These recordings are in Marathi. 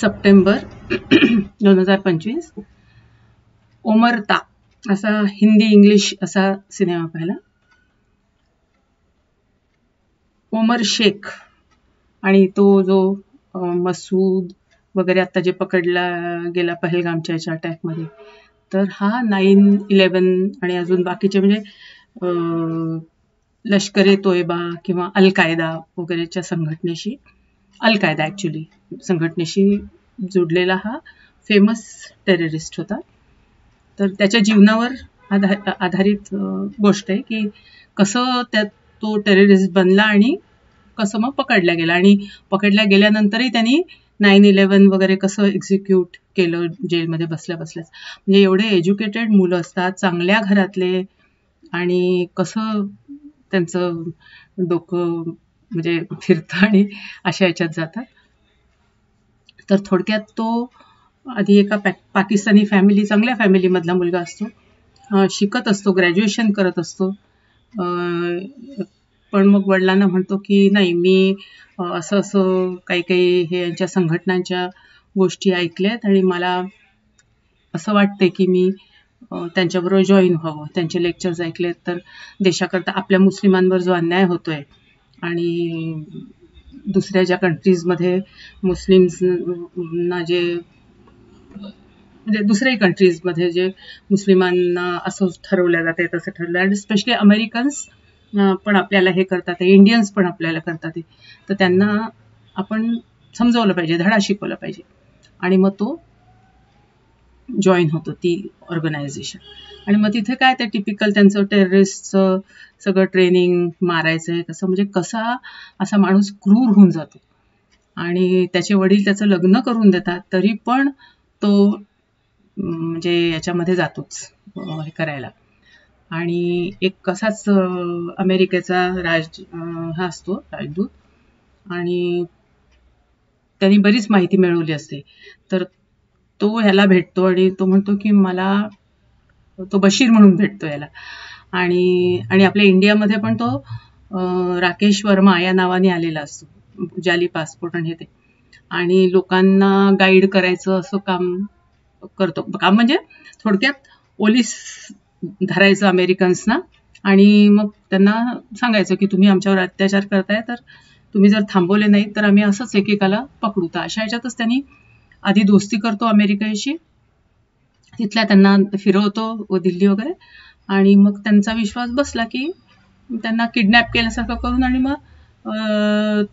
सप्टेंबर 2025 ओमरता असा हिंदी इंग्लिश असा सिनेमा पाहिला. ओमर शेख आणि तो जो मसूद वगैरे आता जे पकडला गेला पहलगामच्या याच्या अटॅकमध्ये, तर हा 9/11 आणि अजून बाकीचे म्हणजे लष्कर ए तोयबा किंवा अल कायदा वगैरेच्या संघटनेशी, अल कायदा ॲक्च्युली संघटनेशी जोडलेला हा फेमस टेररिस्ट होता. तर त्याच्या जीवनावर आधारित गोष्ट आहे की कसं तो टेररिस्ट बनला आणि कसं मग पकडला गेला, आणि पकडल्या गेल्यानंतरही त्यांनी 9/11 वगैरे कसं एक्झिक्यूट केलं जेलमध्ये बसल्या बसल्याच. म्हणजे एवढे एज्युकेटेड मुलं असतात, चांगल्या घरातले, आणि कसं त्यांचं डोकं म्हणजे फिरतं आणि अशा याच्यात जातात. तर थोडक्यात तो आधी एका पाकिस्तानी फॅमिली, चांगल्या फॅमिलीमधला मुलगा असतो, शिकत असतो, ग्रॅज्युएशन करत असतो, पण मग वडिलांना म्हणतो की नाही, मी असं असं काही काही हे यांच्या संघटनांच्या गोष्टी ऐकल्यात आणि मला असं वाटते की मी त्यांच्याबरोबर जॉईन व्हावं, त्यांचे लेक्चर्स ऐकलेत, तर देशाकरता आपल्या मुस्लिमांवर जो अन्याय होतोय आणि दुसऱ्या ज्या कंट्रीजमध्ये मुस्लिम्सना जे म्हणजे दुसऱ्याही कंट्रीजमध्ये जे मुस्लिमांना असं ठरवलं जाते तसं ठरलं, आणि स्पेशली अमेरिकन्स पण आपल्याला हे करतात, इंडियन्स पण आपल्याला करतात, तर त्यांना आपण समजवलं पाहिजे, धडा शिकवला पाहिजे. आणि मग तो जॉईन होतो ती ऑर्गनायझेशन. आणि मग तिथे काय ते टिपिकल त्यांचं टेररिस्टचं सगळं ट्रेनिंग, मारायचंय कसं, म्हणजे कसा असा माणूस क्रूर होऊन जातो, आणि त्याचे वडील त्याचं लग्न करून देतात तरी पण तो म्हणजे याच्यामध्ये जातोच हे करायला. आणि एक कसाच अमेरिकेचा हा असतो राजदूत, आणि त्यांनी बरीच माहिती मिळवली असते, तर तो ह्याला भेटतो आणि तो म्हणतो की मला, तो बशीर म्हणून भेटतो याला, आणि आपल्या इंडियामध्ये पण तो राकेश वर्मा या नावाने आलेला असतो, जाली पासपोर्ट आणि ते, आणि लोकांना गाईड करायचं असं काम करतो. काम म्हणजे थोडक्यात पोलीस धरायचं अमेरिकन्सना, आणि मग त्यांना सांगायचं की तुम्ही आमच्यावर अत्याचार करताय, तर तुम्ही जर थांबवले नाही तर आम्ही असंच एकेकाला पकडू. तर अशा ह्याच्यातच त्यांनी आधी दोस्ती करतो अमेरिकेशी, तिथल्या त्यांना फिरवतो दिल्ली वगैरे, आणि मग त्यांचा विश्वास बसला की त्यांना किडनॅप केल्यासारखं करून, आणि मग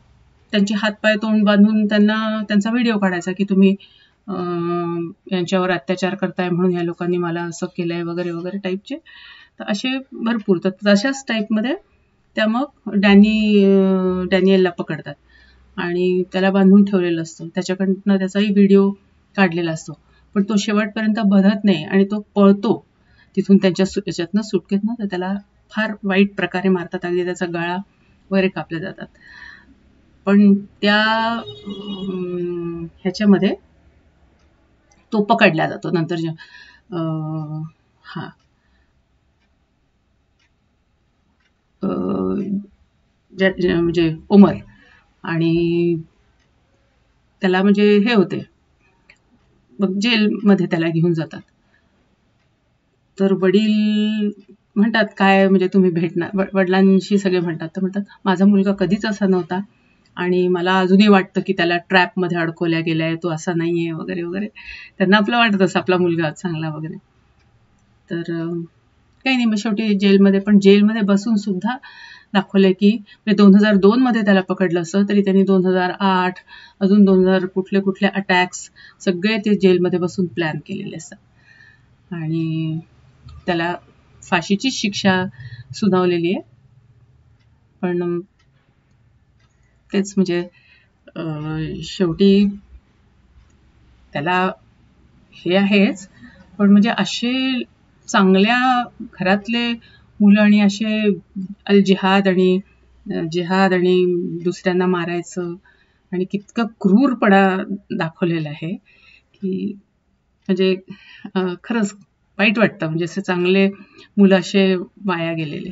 त्यांचे हातपाय तोंड बांधून त्यांना त्यांचा व्हिडिओ काढायचा की तुम्ही यांच्यावर अत्याचार करताय म्हणून या लोकांनी मला असं केलंय वगैरे वगैरे टाईपचे. तर असे भरपूर, तर तशाच टाईपमध्ये त्या मग डॅनियलला पकडतात आणि त्याला बांधून ठेवलेलं असतं, त्याच्याकडनं त्याचाही व्हिडिओ काढलेला असतो, पण तो शेवटपर्यंत बधत नाही आणि तो पळतो तिथून त्यांच्या याच्यातनं, सुटकेतनं. तर त्याला फार वाईट प्रकारे मारतात, अगदी त्याचा गळा वगैरे कापले जातात. पण त्या ह्याच्यामध्ये तो पकडला जातो नंतर. म्हणजे ओमर, आणि त्याला म्हणजे हे होते, मग जेलमध्ये त्याला घेऊन जातात. तर वडील म्हणतात काय म्हणजे तुम्ही भेटणार, वडिलांशी सगळे म्हणतात, तर म्हणतात माझा मुलगा कधीच असा नव्हता आणि मला अजूनही वाटतं की त्याला ट्रॅपमध्ये अडकवल्या गेलाय, तो असा नाहीये वगैरे वगैरे. त्यांना आपलं वाटत असं आपला मुलगा चांगला वगैरे. तर काही नाही, मग शेवटी जेलमध्ये, पण जेलमध्ये बसून सुद्धा दाखवलंय की 2002 मध्ये त्याला पकडलं असतं तरी त्यांनी 2008 अजून 2000 कुठले कुठले अटॅक्स सगळे ते जेलमध्ये बसून प्लॅन केलेले असतात, आणि त्याला फाशीची शिक्षा सुनावलेली आहे. पण तेच म्हणजे शेवटी त्याला हे आहेच, पण म्हणजे असे चांगल्या घरातले मुलं आणि असे अल जिहाद आणि दुसऱ्यांना मारायचं आणि कितकं क्रूरपणा दाखवलेला आहे की म्हणजे खरंच वाईट वाटतं, म्हणजे असे चांगले मुलं असे वाया गेलेले.